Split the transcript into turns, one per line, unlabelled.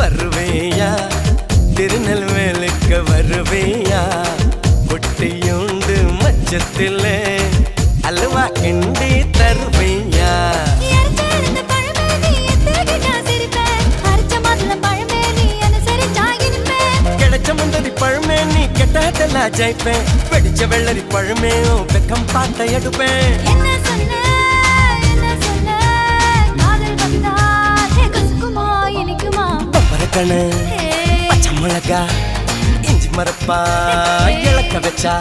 வருவேயா திருநெல்வேலுக்கு வருவேயா பொட்டியுண்டு மச்சத்தில அல்வா கிண்டி தருவேயா கிடைச்ச முந்தரி பழமே நீ கெட்டதெல்லாம் ஜெயிப்பேன் வெடிச்ச வெள்ளரி பழமே வெக்கம் பார்த்த எடுப்பேன் பச்சை மிளகா இஞ்சி மரப்பா இழக்க வச்சா